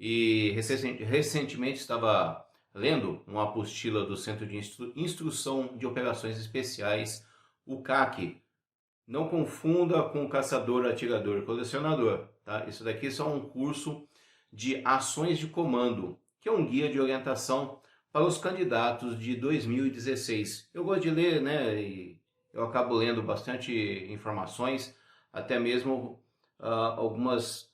E recentemente estava lendo uma apostila do Centro de Instrução de Operações Especiais, o CAC. Não confunda com caçador, atirador e colecionador, tá? Isso daqui é só um curso de ações de comando, que é um guia de orientação para os candidatos de 2016. Eu gosto de ler, né? E eu acabo lendo bastante informações, até mesmo algumas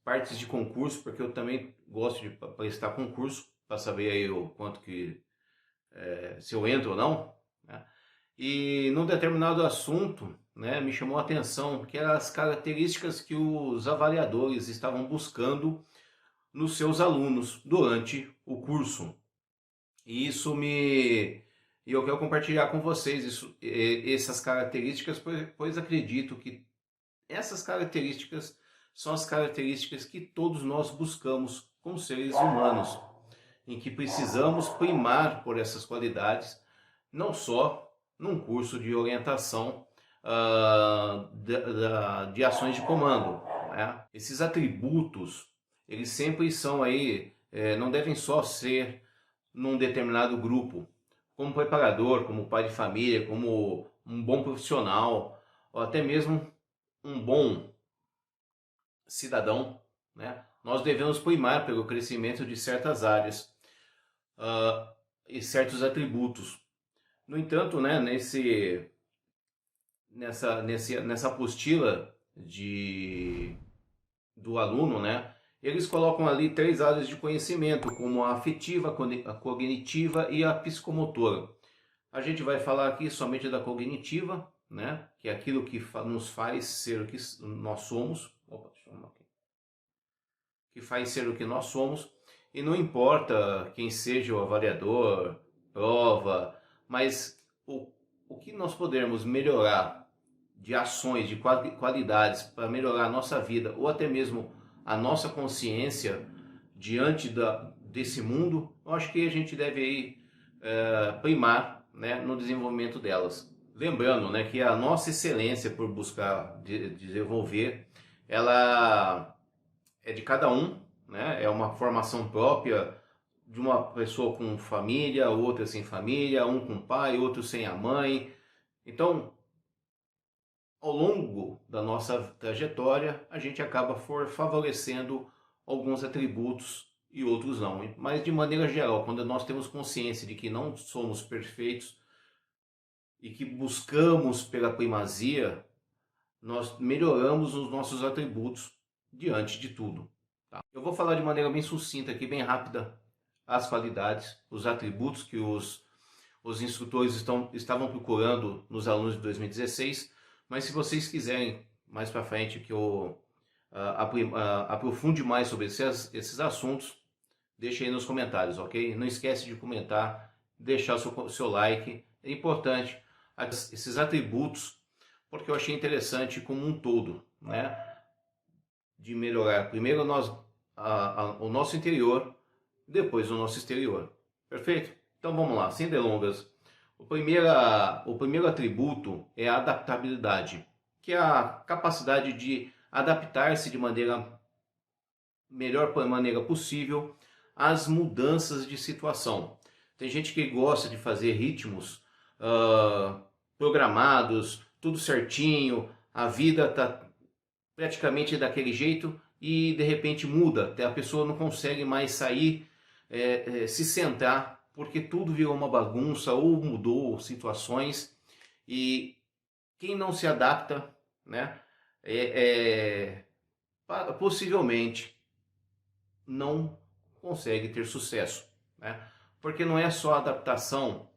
partes de concurso, porque eu também gosto de prestar concurso para saber aí o quanto que se eu entro ou não, né? E num determinado assunto, né, me chamou a atenção que eram as características que os avaliadores estavam buscando nos seus alunos durante o curso. E eu quero compartilhar com vocês essas características, pois acredito que essas características são as características que todos nós buscamos como seres humanos, em que precisamos primar por essas qualidades, não só num curso de orientação de ações de comando, né? Esses atributos, eles sempre são aí, não devem só ser num determinado grupo, como preparador, como pai de família, como um bom profissional, ou até mesmo um bom cidadão, né? Nós devemos primar pelo crescimento de certas áreas e certos atributos. No entanto, né, nessa apostila do aluno, né, eles colocam ali 3 áreas de conhecimento, como a afetiva, a cognitiva e a psicomotora. A gente vai falar aqui somente da cognitiva, né, que é aquilo que nos faz ser o que nós somos. Opa, deixa eu aqui. Que faz ser o que nós somos, e não importa quem seja o avaliador, prova, mas o que nós podemos melhorar de ações, de qualidades para melhorar a nossa vida ou até mesmo a nossa consciência diante desse mundo, eu acho que a gente deve aí, primar, né, no desenvolvimento delas. Lembrando, né, que a nossa excelência por buscar desenvolver, ela é de cada um, né? É uma formação própria de uma pessoa com família, outra sem família, um com pai, outro sem a mãe. Então, ao longo da nossa trajetória, a gente acaba favorecendo alguns atributos e outros não. Mas de maneira geral, quando nós temos consciência de que não somos perfeitos e que buscamos pela primazia, nós melhoramos os nossos atributos diante de tudo. Tá? Eu vou falar de maneira bem sucinta aqui, bem rápida, as qualidades, os atributos que os instrutores estavam procurando nos alunos de 2016, mas se vocês quiserem mais para frente que eu aprofunde mais sobre esses assuntos, deixe aí nos comentários, ok? Não esquece de comentar, deixar seu like, é importante esses atributos, porque eu achei interessante como um todo, né? De melhorar primeiro o nosso interior, depois o nosso exterior. Perfeito? Então vamos lá, sem delongas. O primeiro atributo é a adaptabilidade, que é a capacidade de adaptar-se de melhor maneira possível às mudanças de situação. Tem gente que gosta de fazer ritmos programados, tudo certinho, a vida está praticamente daquele jeito e de repente muda, até a pessoa não consegue mais sair, se centrar, porque tudo virou uma bagunça ou mudou situações, e quem não se adapta, né, possivelmente não consegue ter sucesso, né? Porque não é só adaptação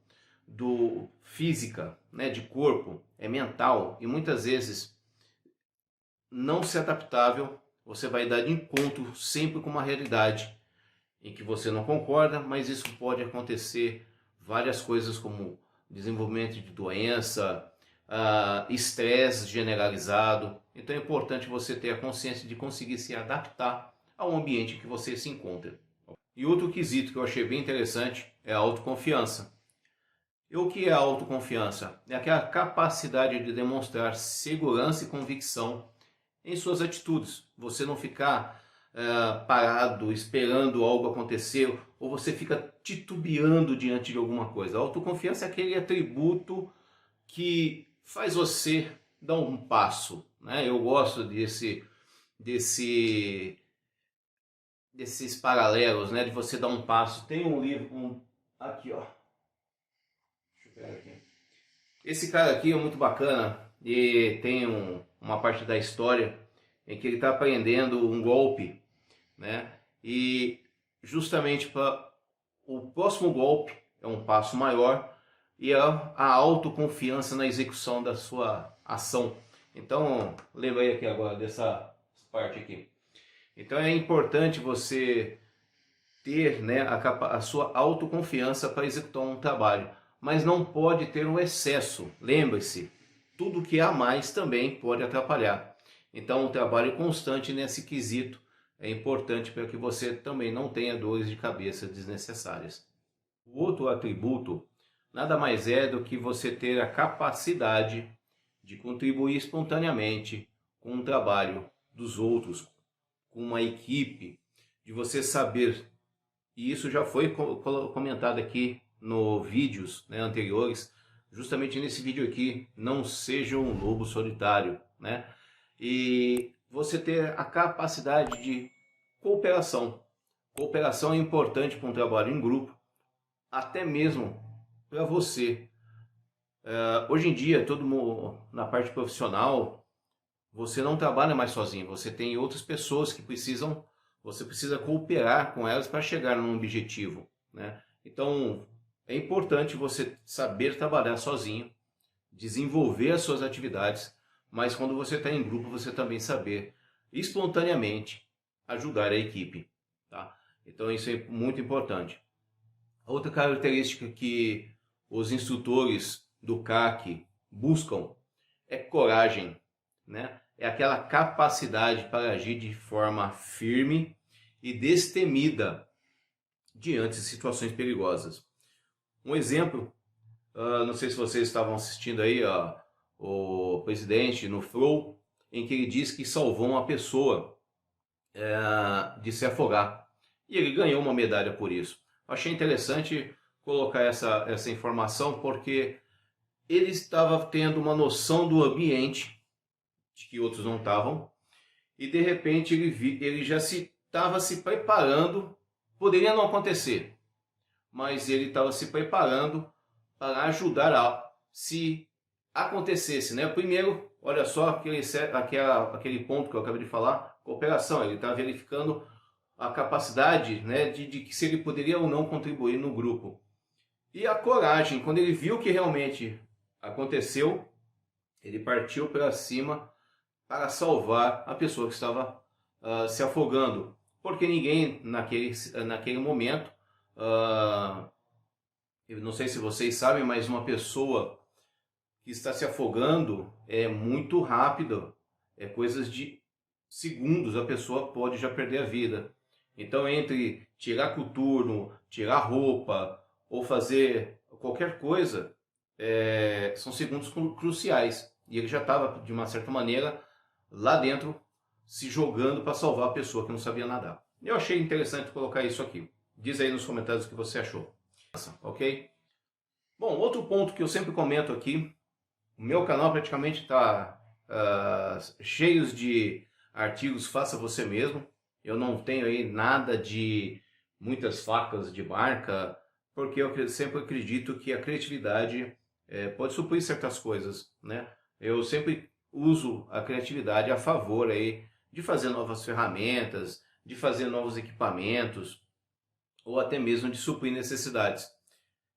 física, né, de corpo, é mental, e muitas vezes não se adaptável, você vai dar de encontro sempre com uma realidade em que você não concorda, mas isso pode acontecer várias coisas como desenvolvimento de doença, estresse generalizado. Então é importante você ter a consciência de conseguir se adaptar ao ambiente que você se encontra. E outro quesito que eu achei bem interessante é a autoconfiança. E o que é a autoconfiança? É aquela capacidade de demonstrar segurança e convicção em suas atitudes. Você não ficar parado, esperando algo acontecer, ou você fica titubeando diante de alguma coisa. A autoconfiança é aquele atributo que faz você dar um passo, né? Eu gosto desse, desses paralelos, né? De você dar um passo. Tem um livro, aqui, ó. Deixa eu pegar aqui. Esse cara aqui é muito bacana e tem uma parte da história em que ele está aprendendo um golpe, né? E justamente para o próximo golpe é um passo maior e a autoconfiança na execução da sua ação. Então, lembrei aqui agora dessa parte aqui. Então é importante você ter, né, a sua autoconfiança para executar um trabalho, mas não pode ter um excesso. Lembre-se, tudo que há mais também pode atrapalhar. Então, um trabalho constante nesse quesito é importante para que você também não tenha dores de cabeça desnecessárias. O outro atributo nada mais é do que você ter a capacidade de contribuir espontaneamente com o trabalho dos outros, com uma equipe, de você saber, e isso já foi comentado aqui no vídeos, né, anteriores, justamente nesse vídeo aqui, não seja um lobo solitário, né? E você ter a capacidade de cooperação. Cooperação é importante para um trabalho em grupo, até mesmo para você. Hoje em dia, todo mundo, na parte profissional, você não trabalha mais sozinho, você tem outras pessoas que você precisa cooperar com elas para chegar num objetivo, né? Então, é importante você saber trabalhar sozinho, desenvolver as suas atividades, mas quando você está em grupo, você também saber espontaneamente ajudar a equipe, tá? Então, isso é muito importante. Outra característica que os instrutores do CAC buscam é coragem, né? É aquela capacidade para agir de forma firme e destemida diante de situações perigosas. Um exemplo, não sei se vocês estavam assistindo aí, o presidente no Flow, em que ele diz que salvou uma pessoa de se afogar. E ele ganhou uma medalha por isso. Achei interessante colocar essa informação porque ele estava tendo uma noção do ambiente de que outros não estavam, e de repente ele já estava se preparando, poderia não acontecer, mas ele estava se preparando para ajudar se acontecesse, né? Primeiro, olha só aquele ponto que eu acabei de falar, cooperação, ele está verificando a capacidade, né, de que se ele poderia ou não contribuir no grupo. E a coragem, quando ele viu que realmente aconteceu, ele partiu para cima para salvar a pessoa que estava se afogando. Porque ninguém naquele momento, eu não sei se vocês sabem, mas uma pessoa que está se afogando é muito rápido, é coisas de segundos, a pessoa pode já perder a vida. Então, entre tirar coturno, tirar roupa ou fazer qualquer coisa, são segundos cruciais. E ele já estava, de uma certa maneira, lá dentro, se jogando para salvar a pessoa que não sabia nadar. Eu achei interessante colocar isso aqui. Diz aí nos comentários o que você achou. Ok? Bom, outro ponto que eu sempre comento aqui, o meu canal praticamente está cheio de artigos faça você mesmo. Eu não tenho aí nada de muitas facas de marca, porque eu sempre acredito que a criatividade pode suprir certas coisas, né? Eu sempre uso a criatividade a favor aí de fazer novas ferramentas, de fazer novos equipamentos, ou até mesmo de suprir necessidades.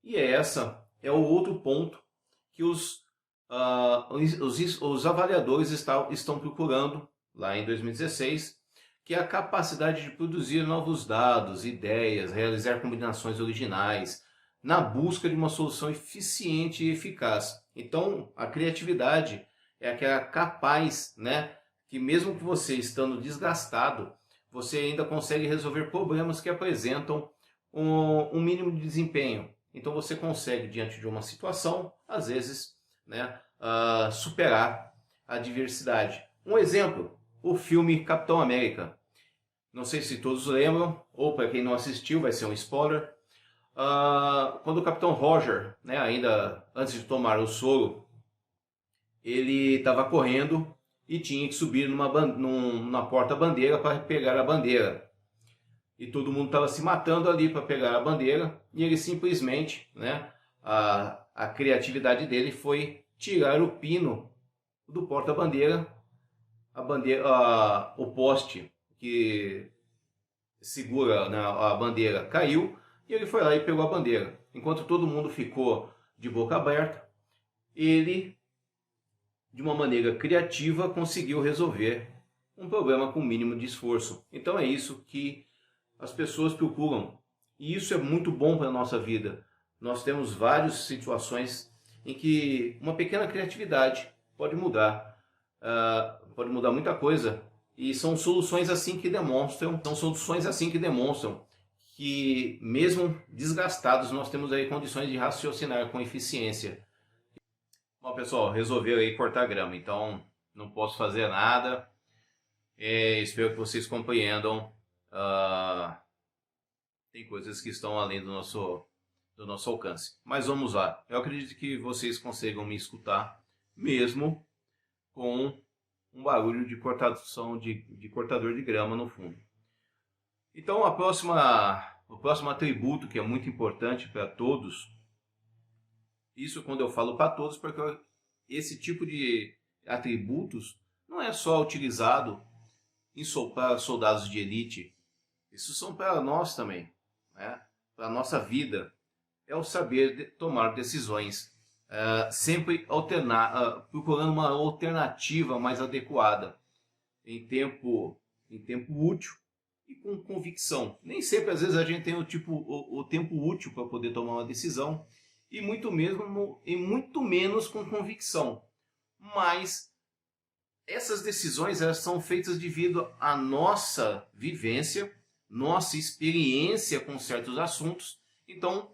E essa é o outro ponto que os avaliadores estão procurando lá em 2016, que é a capacidade de produzir novos dados, ideias, realizar combinações originais, na busca de uma solução eficiente e eficaz. Então, a criatividade é aquela capaz, né, que mesmo que você estando desgastado, você ainda consegue resolver problemas que apresentam um mínimo de desempenho. Então você consegue, diante de uma situação, às vezes, né, superar a adversidade. Um exemplo, o filme Capitão América. Não sei se todos lembram, ou para quem não assistiu vai ser um spoiler. Quando o Capitão Roger, né, ainda antes de tomar o soro, ele estava correndo e tinha que subir numa porta-bandeira para pegar a bandeira. E todo mundo estava se matando ali para pegar a bandeira, e ele simplesmente, né, a criatividade dele foi tirar o pino do porta-bandeira, o poste que segura, né, a bandeira caiu, e ele foi lá e pegou a bandeira. Enquanto todo mundo ficou de boca aberta, ele, de uma maneira criativa, conseguiu resolver um problema com o mínimo de esforço. Então é isso que as pessoas procuram. E isso é muito bom para a nossa vida. Nós temos várias situações em que uma pequena criatividade pode mudar muita coisa. E são soluções assim que demonstram, que mesmo desgastados nós temos aí condições de raciocinar com eficiência. Bom, pessoal, resolveu aí cortar grama, então não posso fazer nada. Espero que vocês compreendam. Tem coisas que estão além do nosso alcance. Mas vamos lá. Eu acredito que vocês consigam me escutar, mesmo com um barulho de cortação de cortador de grama no fundo. Então o próximo atributo que é muito importante para todos, isso quando eu falo para todos, porque esse tipo de atributos não é só utilizado para soldados de elite, isso são para nós também, né? Para a nossa vida, é o saber tomar decisões, sempre procurando uma alternativa mais adequada, em tempo útil e com convicção. Nem sempre, às vezes, a gente tem o tempo útil para poder tomar uma decisão, e muito menos com convicção. Mas essas decisões, elas são feitas devido à nossa vivência, nossa experiência com certos assuntos. Então,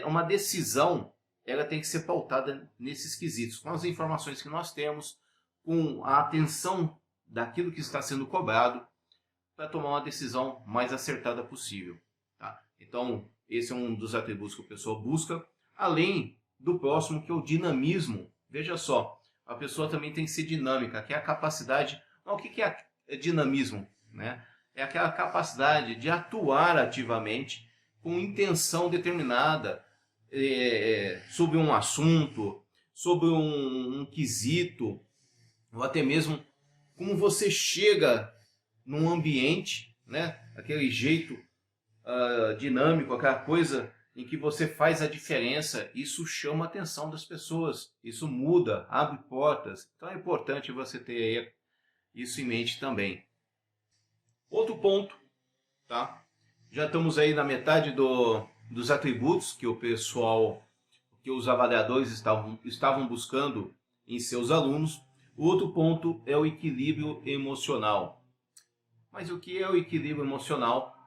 uma decisão, ela tem que ser pautada nesses quesitos, com as informações que nós temos, com a atenção daquilo que está sendo cobrado, para tomar uma decisão mais acertada possível. Tá? Então, esse é um dos atributos que a pessoa busca, além do próximo, que é o dinamismo. Veja só, a pessoa também tem que ser dinâmica, que é a capacidade... O que é dinamismo? Né? É aquela capacidade de atuar ativamente com intenção determinada sobre um assunto, sobre um quesito, ou até mesmo como você chega num ambiente, né? Aquele jeito dinâmico, aquela coisa em que você faz a diferença. Isso chama a atenção das pessoas, isso muda, abre portas. Então é importante você ter isso em mente também. Outro ponto, tá? Já estamos aí na metade dos atributos que os avaliadores estavam buscando em seus alunos. O outro ponto é o equilíbrio emocional. Mas o que é o equilíbrio emocional?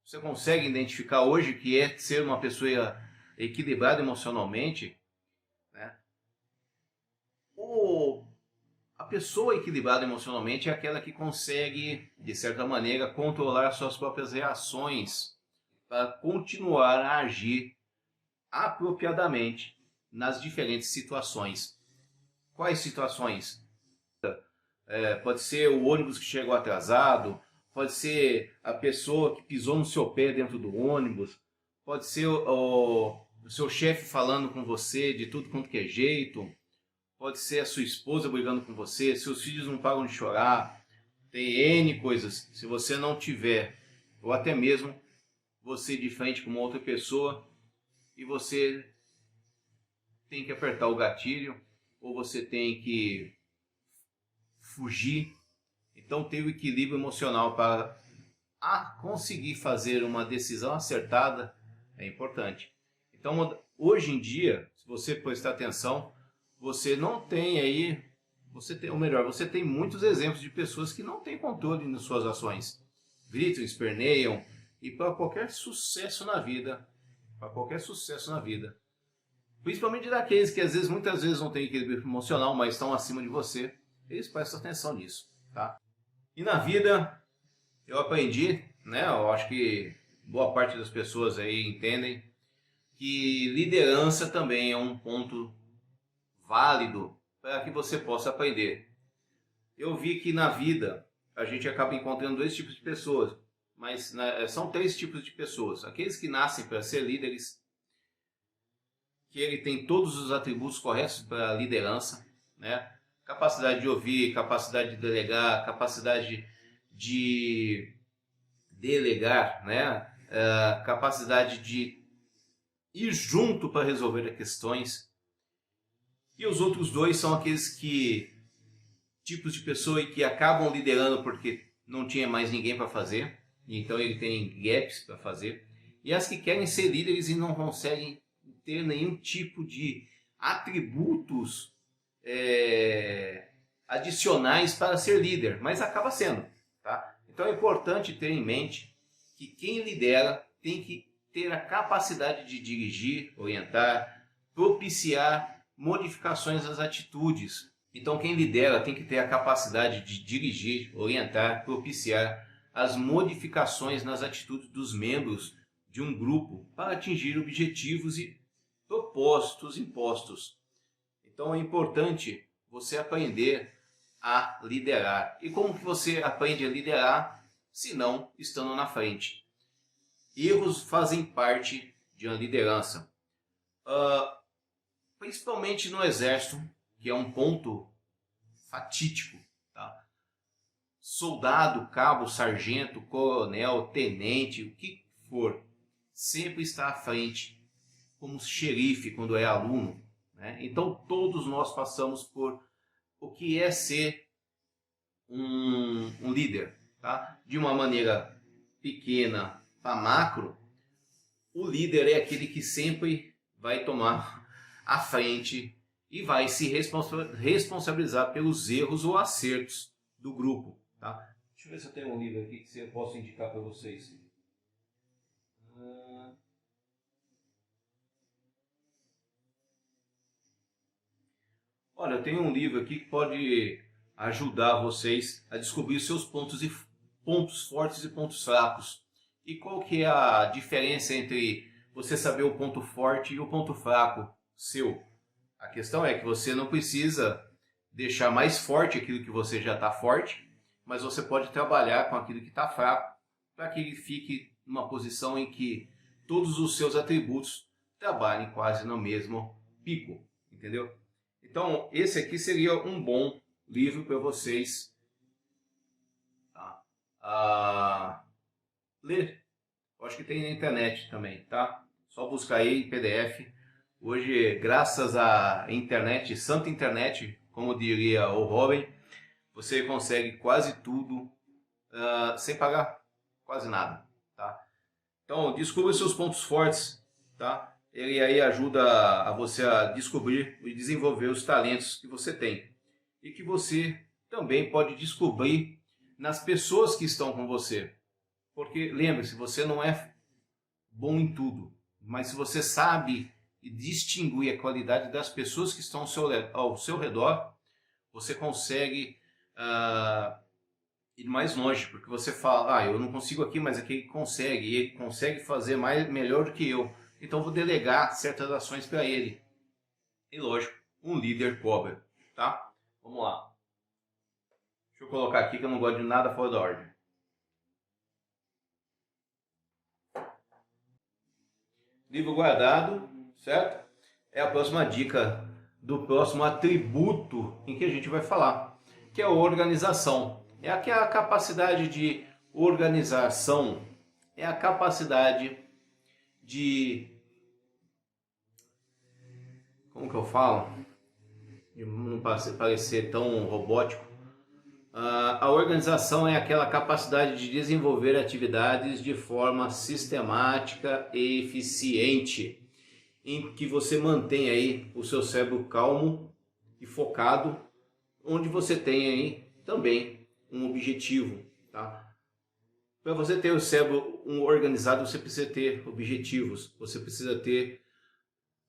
Você consegue identificar hoje que é ser uma pessoa equilibrada emocionalmente? Né? A pessoa equilibrada emocionalmente é aquela que consegue, de certa maneira, controlar suas próprias reações para continuar a agir apropriadamente nas diferentes situações. Quais situações? Pode ser o ônibus que chegou atrasado, pode ser a pessoa que pisou no seu pé dentro do ônibus, pode ser o seu chefe falando com você de tudo quanto que é jeito, pode ser a sua esposa brigando com você, seus filhos não param de chorar, tem N coisas. Se você não tiver, ou até mesmo você de frente com uma outra pessoa e você tem que apertar o gatilho, ou você tem que fugir. Então ter o equilíbrio emocional para conseguir fazer uma decisão acertada é importante. Então hoje em dia, se você prestar atenção, você não tem aí, você tem muitos exemplos de pessoas que não têm controle nas suas ações. Gritam, esperneiam, e para qualquer sucesso na vida, principalmente daqueles que muitas vezes não têm equilíbrio emocional, mas estão acima de você, Eles prestam atenção nisso, tá? E na vida, eu aprendi, né? Eu acho que boa parte das pessoas aí entendem que liderança também é um ponto válido para que você possa aprender. Eu vi que na vida a gente acaba encontrando dois tipos de pessoas, mas são três tipos de pessoas. Aqueles que nascem para ser líderes, que ele tem todos os atributos corretos para a liderança, né? Capacidade de ouvir, capacidade de delegar, capacidade de delegar, né? Capacidade de ir junto para resolver as questões. E os outros dois são aqueles tipos de pessoa que acabam liderando porque não tinha mais ninguém para fazer, então ele tem gaps para fazer. E as que querem ser líderes e não conseguem ter nenhum tipo de atributos adicionais para ser líder, mas acaba sendo, tá? Então é importante ter em mente que quem lidera tem que ter a capacidade de dirigir, orientar, propiciar modificações das atitudes. Então quem lidera tem que ter a capacidade de dirigir, orientar, propiciar as modificações nas atitudes dos membros de um grupo para atingir objetivos e propósitos impostos. Então é importante você aprender a liderar. E como que você aprende a liderar se não estando na frente? Erros fazem parte de uma liderança. Principalmente no exército, que é um ponto fatídico. Tá? Soldado, cabo, sargento, coronel, tenente, o que for, sempre está à frente, como xerife quando é aluno. Né? Então todos nós passamos por o que é ser um líder. Tá? De uma maneira pequena para macro, o líder é aquele que sempre vai tomar a frente e vai se responsabilizar pelos erros ou acertos do grupo. Tá? Deixa eu ver se eu tenho um livro aqui que eu posso indicar para vocês. Olha, eu tenho um livro aqui que pode ajudar vocês a descobrir seus pontos fortes e pontos fracos. E qual que é a diferença entre você saber o ponto forte e o ponto fraco seu? A questão é que você não precisa deixar mais forte aquilo que você já está forte, mas você pode trabalhar com aquilo que está fraco para que ele fique numa posição em que todos os seus atributos trabalhem quase no mesmo pico, entendeu? Então, esse aqui seria um bom livro para vocês ler. Eu acho que tem na internet também, tá? Só buscar aí em PDF. Hoje, graças à internet, santa internet, como diria o Robin, você consegue quase tudo sem pagar quase nada, tá? Então, descubra seus pontos fortes, tá? Ele aí ajuda a você a descobrir e desenvolver os talentos que você tem. E que você também pode descobrir nas pessoas que estão com você. Porque, lembre-se, você não é bom em tudo. Mas se você sabe distinguir a qualidade das pessoas que estão ao seu redor, você consegue ir mais longe. Porque você fala, eu não consigo aqui, mas aqui ele consegue. E ele consegue fazer melhor do que eu. Então vou delegar certas ações para ele. E lógico, um líder cobra, tá? Vamos lá. Deixa eu colocar aqui que eu não gosto de nada fora da ordem. Livro guardado, certo? É a próxima dica do próximo atributo em que a gente vai falar, que é a organização. É a capacidade de organização, é a capacidade de... Como que eu falo? De não parecer tão robótico. A organização é aquela capacidade de desenvolver atividades de forma sistemática e eficiente, em que você mantém aí o seu cérebro calmo e focado, onde você tem aí também um objetivo, tá? Para você ter o cérebro organizado, você precisa ter objetivos, você precisa ter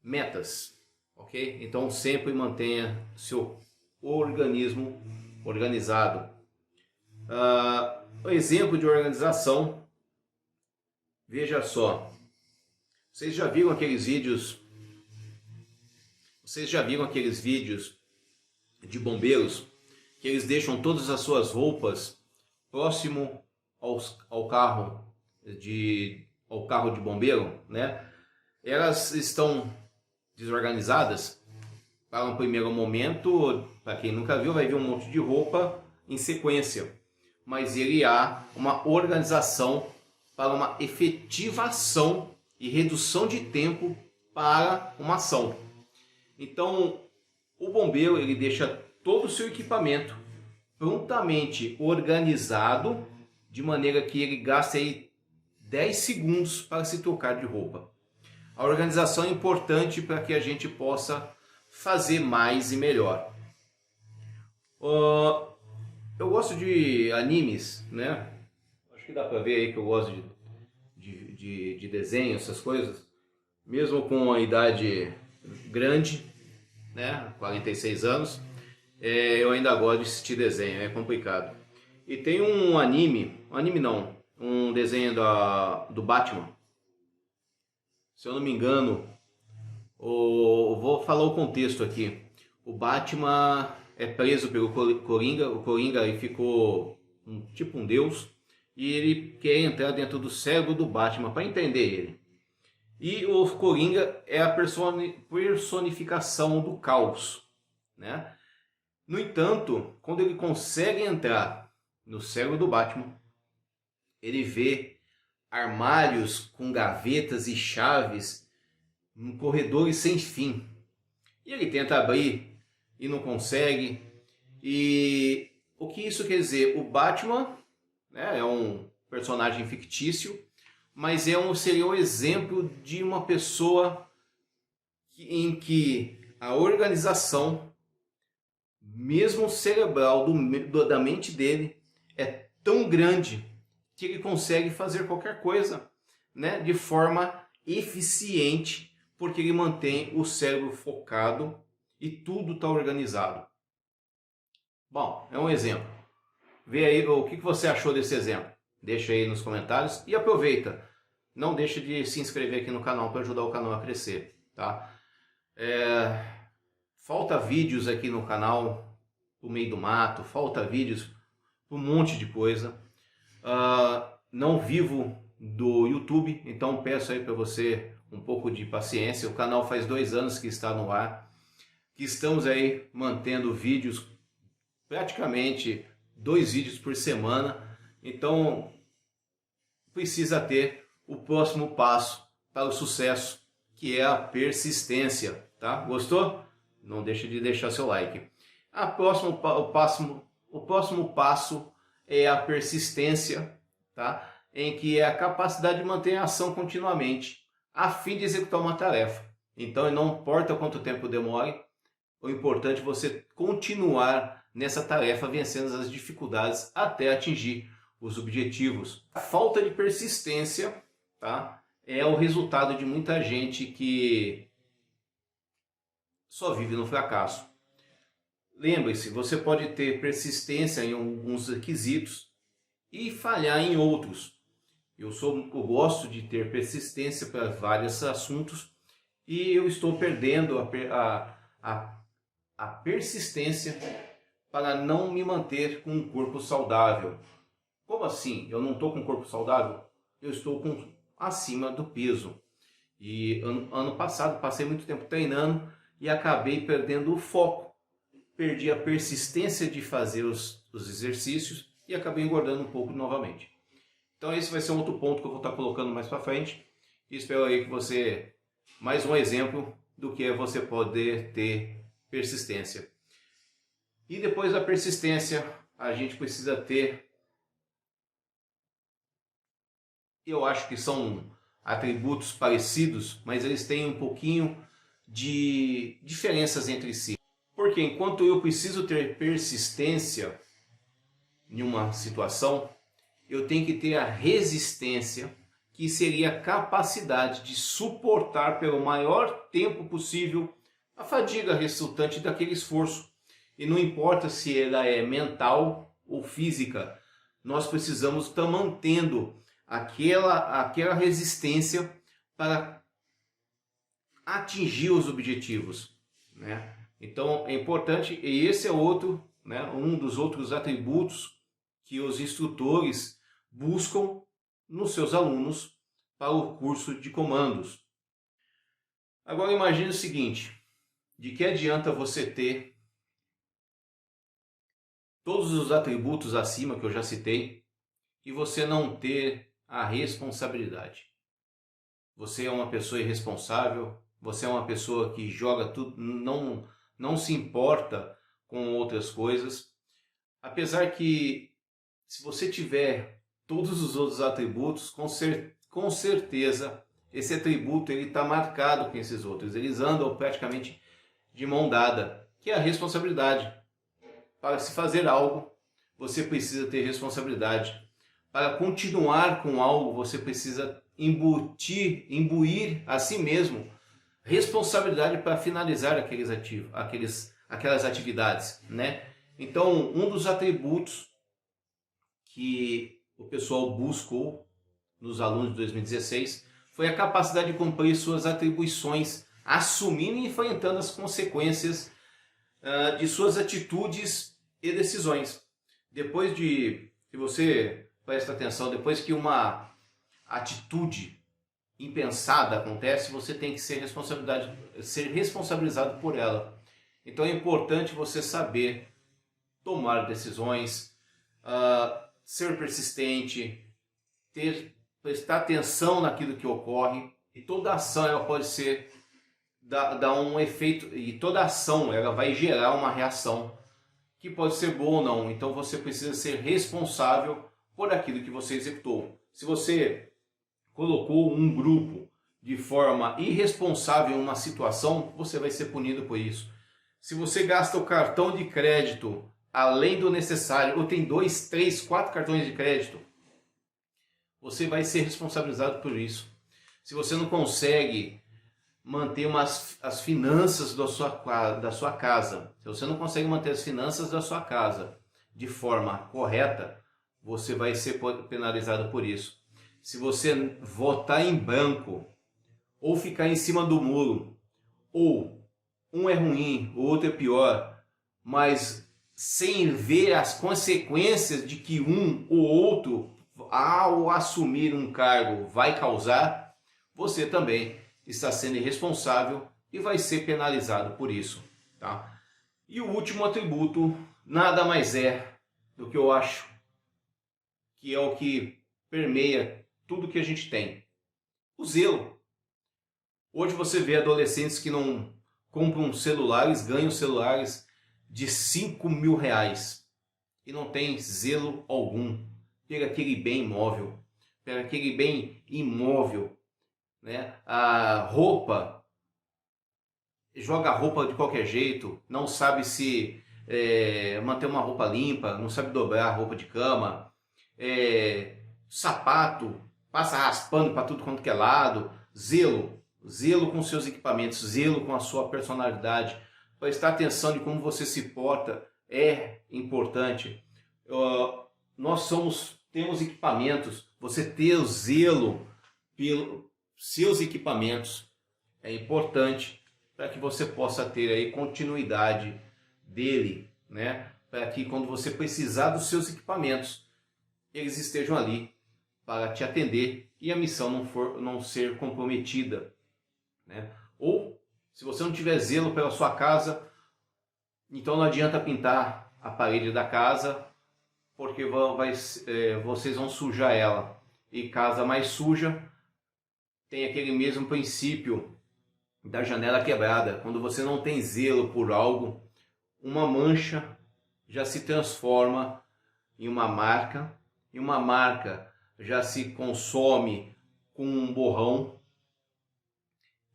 metas, ok? Então sempre mantenha seu organismo organizado. O exemplo de organização, veja só, vocês já viram aqueles vídeos de bombeiros que eles deixam todas as suas roupas próximo ao carro de bombeiro, né? Elas estão desorganizadas. Para um primeiro momento, para quem nunca viu, vai ver um monte de roupa em sequência, mas ele há uma organização para uma efetiva ação e redução de tempo para uma ação. Então, o bombeiro ele deixa todo o seu equipamento prontamente organizado, de maneira que ele gaste aí 10 segundos para se trocar de roupa. A organização é importante para que a gente possa fazer mais e melhor. Eu gosto de animes, né? Acho que dá para ver aí que eu gosto de desenho, essas coisas. Mesmo com a idade grande, né? 46 anos, eu ainda gosto de assistir desenho, é complicado. E tem um um desenho do Batman. Se eu não me engano, vou falar o contexto aqui. O Batman é preso pelo Coringa. O Coringa aí ficou tipo um deus. E ele quer entrar dentro do cérebro do Batman para entender ele. E o Coringa é a personificação do caos, né? No entanto, quando ele consegue entrar no cérebro do Batman, ele vê armários com gavetas e chaves num corredor sem fim. E ele tenta abrir e não consegue. E o que isso quer dizer? O Batman, né, é um personagem fictício, mas seria um exemplo de uma pessoa em que a organização, mesmo cerebral da mente dele, é tão grande que ele consegue fazer qualquer coisa, né, de forma eficiente, porque ele mantém o cérebro focado e tudo está organizado. Bom, é um exemplo. Vê aí o que você achou desse exemplo. Deixa aí nos comentários e aproveita. Não deixe de se inscrever aqui no canal para ajudar o canal a crescer, tá? Falta vídeos aqui no canal pro meio do mato, falta vídeos para um monte de coisa. Não vivo do YouTube, então peço aí para você um pouco de paciência. O canal faz 2 anos que está no ar, que estamos aí mantendo vídeos, praticamente 2 vídeos por semana. Então precisa ter o próximo passo para o sucesso, que é a persistência, tá? Gostou? Não deixe de deixar seu like. O próximo passo é a persistência, tá? Em que é a capacidade de manter a ação continuamente, a fim de executar uma tarefa. Então não importa quanto tempo demore, o importante é você continuar nessa tarefa, vencendo as dificuldades até atingir os objetivos. A falta de persistência, tá, é o resultado de muita gente que só vive no fracasso. Lembre-se, você pode ter persistência em alguns requisitos e falhar em outros. Eu gosto de ter persistência para vários assuntos e eu estou perdendo a persistência para não me manter com um corpo saudável. Como assim? Eu não estou com um corpo saudável? Eu estou acima do peso. E ano passado passei muito tempo treinando e acabei perdendo o foco. Perdi a persistência de fazer os exercícios e acabei engordando um pouco novamente. Então esse vai ser um outro ponto que eu vou estar colocando mais para frente. E espero aí que você, mais um exemplo do que é você poder ter persistência. E depois da persistência, a gente precisa ter, eu acho que são atributos parecidos, mas eles têm um pouquinho de diferenças entre si. Porque enquanto eu preciso ter persistência em uma situação, eu tenho que ter a resistência, que seria a capacidade de suportar pelo maior tempo possível a fadiga resultante daquele esforço. E não importa se ela é mental ou física, nós precisamos estar mantendo aquela resistência para atingir os objetivos, né? Então é importante, e esse é outro, né, um dos outros atributos que os instrutores buscam nos seus alunos para o curso de comandos. Agora imagine o seguinte, de que adianta você ter todos os atributos acima que eu já citei e você não ter a responsabilidade? Você é uma pessoa irresponsável, você é uma pessoa que joga tudo, não se importa com outras coisas. Apesar que, se você tiver todos os outros atributos, com certeza esse atributo está marcado com esses outros. Eles andam praticamente de mão dada, que é a responsabilidade. Para se fazer algo, você precisa ter responsabilidade. Para continuar com algo, você precisa imbuir a si mesmo responsabilidade para finalizar aquelas atividades, né? Então, um dos atributos que o pessoal buscou nos alunos de 2016 foi a capacidade de cumprir suas atribuições, assumindo e enfrentando as consequências de suas atitudes e decisões. Depois de que você presta atenção, depois que uma atitude impensada acontece, você tem que ser responsabilizado por ela. Então é importante você saber tomar decisões, ser persistente, prestar atenção naquilo que ocorre. E toda ação ela pode ser dar um efeito, e toda ação ela vai gerar uma reação que pode ser boa ou não. Então você precisa ser responsável por aquilo que você executou. Se você colocou um grupo de forma irresponsável em uma situação, você vai ser punido por isso. Se você gasta o cartão de crédito além do necessário, ou tem 2, 3, 4 cartões de crédito, você vai ser responsabilizado por isso. Se você não consegue manter as finanças da sua casa, se você não consegue manter as finanças da sua casa de forma correta, você vai ser penalizado por isso. Se você votar em branco, ou ficar em cima do muro, ou um é ruim, o outro é pior, mas sem ver as consequências de que um ou outro, ao assumir um cargo, vai causar, você também está sendo irresponsável e vai ser penalizado por isso, tá? E o último atributo nada mais é do que eu acho que é o que permeia tudo que a gente tem: o zelo. Hoje você vê adolescentes que não compram celulares, ganham celulares de 5 mil reais e não tem zelo algum pelo aquele bem imóvel, pelo aquele bem imóvel, né? A roupa, joga a roupa de qualquer jeito, não sabe se manter uma roupa limpa, não sabe dobrar a roupa de cama, sapato, passa raspando para tudo quanto que é lado. Zelo com seus equipamentos, zelo com a sua personalidade, prestar atenção de como você se porta é importante. Nós temos equipamentos, você ter o zelo pelos seus equipamentos é importante para que você possa ter aí continuidade dele, né? Para que quando você precisar dos seus equipamentos, eles estejam ali para te atender e a missão não ser comprometida, né? Ou se você não tiver zelo pela sua casa, então não adianta pintar a parede da casa, porque vocês vão sujar ela. E casa mais suja tem aquele mesmo princípio da janela quebrada. Quando você não tem zelo por algo, uma mancha já se transforma em uma marca, e uma marca já se consome com um borrão,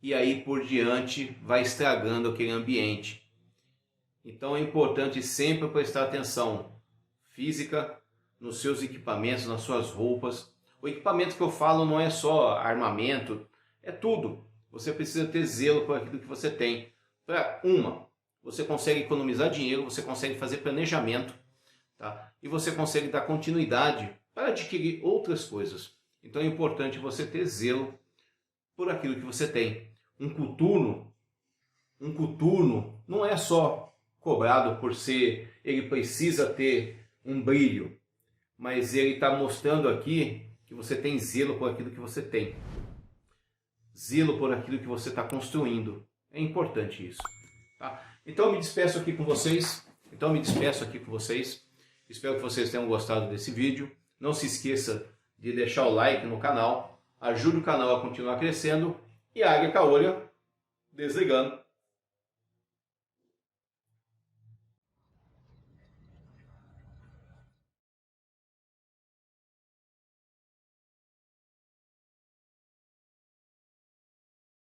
e aí por diante vai estragando aquele ambiente. Então é importante sempre prestar atenção física nos seus equipamentos, nas suas roupas. O equipamento que eu falo não é só armamento, é tudo. Você precisa ter zelo por aquilo que você tem. Para você consegue economizar dinheiro, você consegue fazer planejamento, tá? E você consegue dar continuidade para adquirir outras coisas. Então é importante você ter zelo por aquilo que você tem. Um coturno não é só cobrado por ser, ele precisa ter um brilho, mas ele está mostrando aqui que você tem zelo por aquilo que você tem. Zelo por aquilo que você está construindo. É importante isso. Tá? Então eu me despeço aqui com vocês. Espero que vocês tenham gostado desse vídeo. Não se esqueça de deixar o like no canal. Ajude o canal a continuar crescendo. E a Águia Caolha, desligando.